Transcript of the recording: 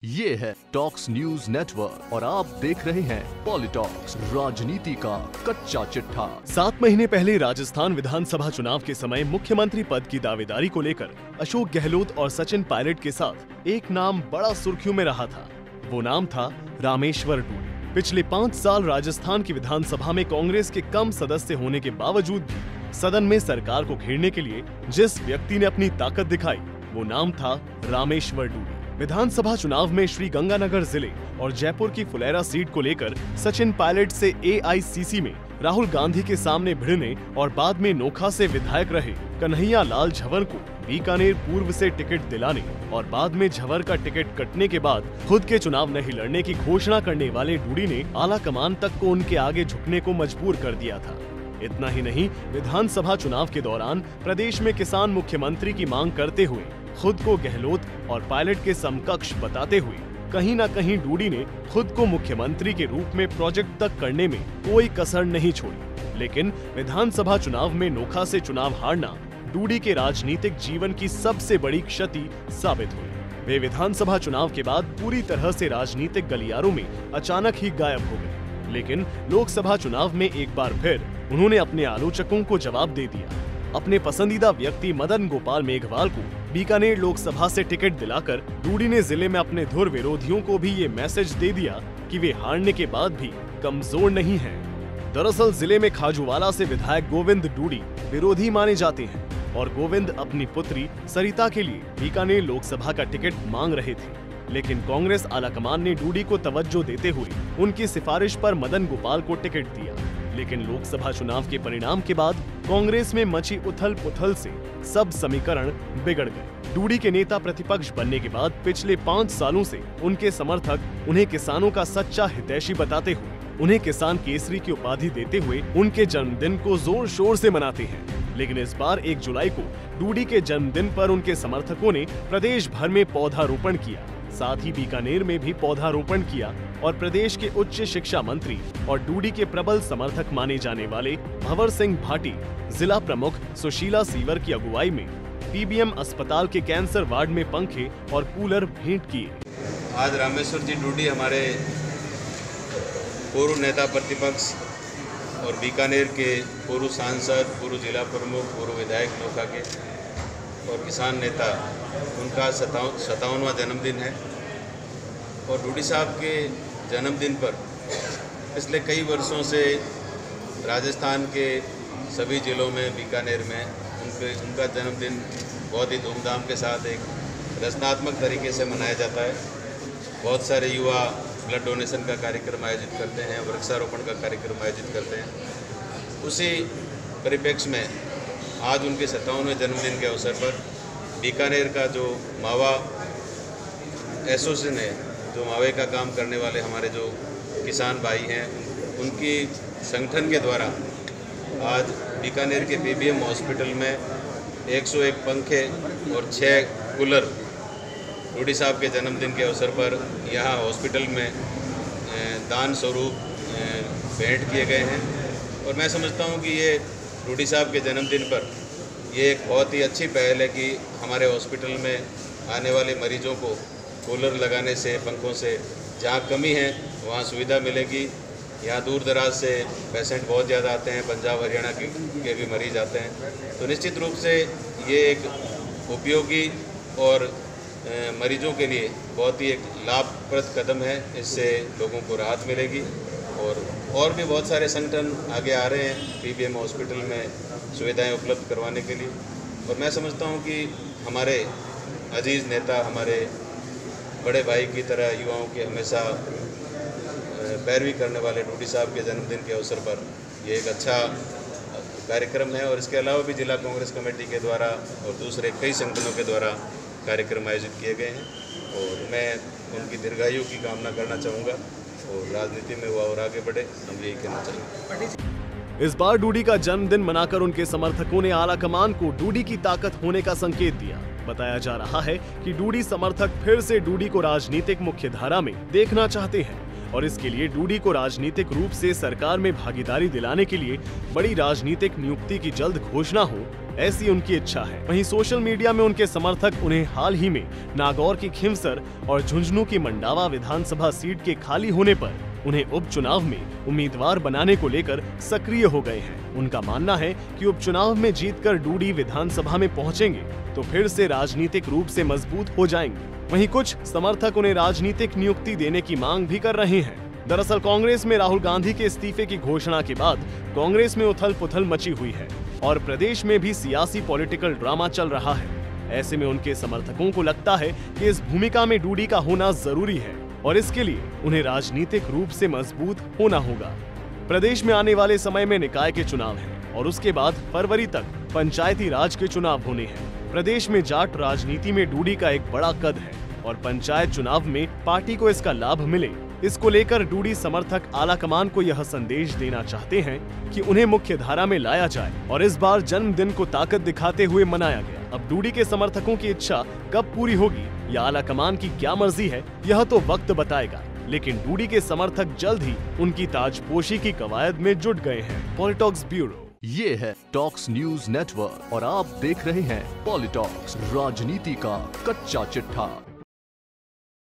ये है talks news network और आप देख रहे हैं पॉलिटॉक्स, राजनीति का कच्चा चिट्ठा। 7 महीने पहले राजस्थान विधानसभा चुनाव के समय मुख्यमंत्री पद की दावेदारी को लेकर अशोक गहलोत और सचिन पायलट के साथ एक नाम बड़ा सुर्खियों में रहा था। वो नाम था रामेश्वर डूडी। पिछले 5 साल राजस्थान की विधानसभा में कांग्रेस के कम सदस्य होने के बावजूद भी सदन में सरकार को घेरने के लिए जिस व्यक्ति ने अपनी ताकत दिखाई, वो नाम था रामेश्वर डूडी। विधानसभा चुनाव में श्री गंगानगर जिले और जयपुर की फुलेरा सीट को लेकर सचिन पायलट से AICC में राहुल गांधी के सामने भिड़ने और बाद में नोखा से विधायक रहे कन्हैया लाल झंवर को बीकानेर पूर्व से टिकट दिलाने और बाद में झंवर का टिकट कटने के बाद खुद के चुनाव नहीं लड़ने की घोषणा करने वाले डूडी ने आला कमान तक को उनके आगे झुकने को मजबूर कर दिया था। इतना ही नहीं, विधानसभा चुनाव के दौरान प्रदेश में किसान मुख्यमंत्री की मांग करते हुए खुद को गहलोत और पायलट के समकक्ष बताते हुए कहीं न कहीं डूडी ने खुद को मुख्यमंत्री के रूप में प्रोजेक्ट तक करने में कोई कसर नहीं छोड़ी। लेकिन विधानसभा चुनाव में नोखा से चुनाव हारना डूडी के राजनीतिक जीवन की सबसे बड़ी क्षति साबित हुई। वे विधानसभा चुनाव के बाद पूरी तरह से राजनीतिक गलियारों में अचानक ही गायब हो गए। लेकिन लोकसभा चुनाव में एक बार फिर उन्होंने अपने आलोचकों को जवाब दे दिया। अपने पसंदीदा व्यक्ति मदन गोपाल मेघवाल को बीकानेर लोकसभा से टिकट दिलाकर डूडी ने जिले में अपने धुर विरोधियों को भी ये मैसेज दे दिया कि वे हारने के बाद भी कमजोर नहीं हैं। दरअसल जिले में खाजूवाला से विधायक गोविंद डूडी विरोधी माने जाते हैं और गोविंद अपनी पुत्री सरिता के लिए बीकानेर लोकसभा का टिकट मांग रहे थे। लेकिन कांग्रेस आलाकमान ने डूडी को तवज्जो देते हुए उनकी सिफारिश पर मदन गोपाल को टिकट दिया। लेकिन लोकसभा चुनाव के परिणाम के बाद कांग्रेस में मची उथल पुथल से सब समीकरण बिगड़ गए। डूडी के नेता प्रतिपक्ष बनने के बाद पिछले 5 सालों से उनके समर्थक उन्हें किसानों का सच्चा हितैषी बताते हुए उन्हें किसान केसरी की उपाधि देते हुए उनके जन्मदिन को जोर शोर से मनाते हैं। लेकिन इस बार 1 जुलाई को डूडी के जन्मदिन पर उनके समर्थकों ने प्रदेश भर में पौधारोपण किया, साथ ही बीकानेर में भी पौधारोपण किया और प्रदेश के उच्च शिक्षा मंत्री और डूडी के प्रबल समर्थक माने जाने वाले भंवर सिंह भाटी, जिला प्रमुख सुशीला सीवर की अगुवाई में PBM अस्पताल के कैंसर वार्ड में पंखे और कूलर भेंट किए। आज रामेश्वर जी डूडी हमारे पूर्व नेता प्रतिपक्ष और बीकानेर के पूर्व सांसद, पूर्व जिला प्रमुख, पूर्व विधायक नोखा के और किसान नेता, उनका 57वां जन्मदिन है। और डूडी साहब के जन्मदिन पर पिछले कई वर्षों से राजस्थान के सभी जिलों में, बीकानेर में उनका जन्मदिन बहुत ही धूमधाम के साथ एक रचनात्मक तरीके से मनाया जाता है। बहुत सारे युवा ब्लड डोनेशन का कार्यक्रम आयोजित करते हैं, वृक्षारोपण का कार्यक्रम आयोजित करते हैं। उसी परिप्रेक्ष्य में आज उनके 57वें जन्मदिन के अवसर पर बीकानेर का जो मावा एसोसिएशन है, जो मावे का काम करने वाले हमारे जो किसान भाई हैं, उनकी संगठन के द्वारा आज बीकानेर के PBM हॉस्पिटल में 101 पंखे और 6 कूलर डूडी साहब के जन्मदिन के अवसर पर यहाँ हॉस्पिटल में दान स्वरूप भेंट किए गए हैं। और मैं समझता हूँ कि ये डूडी साहब के जन्मदिन पर ये एक बहुत ही अच्छी पहल है कि हमारे हॉस्पिटल में आने वाले मरीजों को कूलर लगाने से, पंखों से जहाँ कमी है वहाँ सुविधा मिलेगी। यहाँ दूर दराज से पेशेंट बहुत ज़्यादा आते हैं, पंजाब हरियाणा के भी मरीज आते हैं। तो निश्चित रूप से ये एक उपयोगी और मरीजों के लिए बहुत ही एक लाभप्रद कदम है। इससे लोगों को राहत मिलेगी और भी बहुत सारे संगठन आगे आ रहे हैं PBM हॉस्पिटल में सुविधाएं उपलब्ध करवाने के लिए। और मैं समझता हूं कि हमारे अजीज़ नेता, हमारे बड़े भाई की तरह युवाओं की हमेशा पैरवी करने वाले डूडी साहब के जन्मदिन के अवसर पर ये एक अच्छा कार्यक्रम है। और इसके अलावा भी जिला कांग्रेस कमेटी के द्वारा और दूसरे कई संगठनों के द्वारा कार्यक्रम आयोजित किए गए हैं। और मैं उनकी दीर्घायु की कामना करना चाहूँगा और राजनीति में वो और आगे बढ़े, हम यही कहना चाहेंगे। इस बार डूडी का जन्मदिन मनाकर उनके समर्थकों ने आलाकमान को डूडी की ताकत होने का संकेत दिया। बताया जा रहा है कि डूडी समर्थक फिर से डूडी को राजनीतिक मुख्यधारा में देखना चाहते हैं और इसके लिए डूडी को राजनीतिक रूप से सरकार में भागीदारी दिलाने के लिए बड़ी राजनीतिक नियुक्ति की जल्द घोषणा हो, ऐसी उनकी इच्छा है। वहीं सोशल मीडिया में उनके समर्थक उन्हें हाल ही में नागौर की खिंवसर और झुंझुनू की मंडावा विधानसभा सीट के खाली होने पर उन्हें उपचुनाव में उम्मीदवार बनाने को लेकर सक्रिय हो गए हैं। उनका मानना है कि उपचुनाव में जीतकर डूडी विधानसभा में पहुंचेंगे तो फिर से राजनीतिक रूप से मजबूत हो जाएंगे। वहीं कुछ समर्थक उन्हें राजनीतिक नियुक्ति देने की मांग भी कर रहे हैं। दरअसल कांग्रेस में राहुल गांधी के इस्तीफे की घोषणा के बाद कांग्रेस में उथल पुथल मची हुई है और प्रदेश में भी सियासी पॉलिटिकल ड्रामा चल रहा है। ऐसे में उनके समर्थकों को लगता है कि इस भूमिका में डूडी का होना जरूरी है और इसके लिए उन्हें राजनीतिक रूप से मजबूत होना होगा। प्रदेश में आने वाले समय में निकाय के चुनाव हैं और उसके बाद फरवरी तक पंचायती राज के चुनाव होने हैं। प्रदेश में जाट राजनीति में डूडी का एक बड़ा कद है और पंचायत चुनाव में पार्टी को इसका लाभ मिले, इसको लेकर डूडी समर्थक आला कमान को यह संदेश देना चाहते हैं कि उन्हें मुख्य धारा में लाया जाए और इस बार जन्मदिन को ताकत दिखाते हुए मनाया गया। अब डूडी के समर्थकों की इच्छा कब पूरी होगी या आला कमान की क्या मर्जी है, यह तो वक्त बताएगा, लेकिन डूडी के समर्थक जल्द ही उनकी ताजपोशी की कवायद में जुट गए हैं। पॉलिटॉक्स ब्यूरो। ये है टॉक्स न्यूज नेटवर्क और आप देख रहे हैं पॉलिटॉक्स, राजनीति का कच्चा चिट्ठा।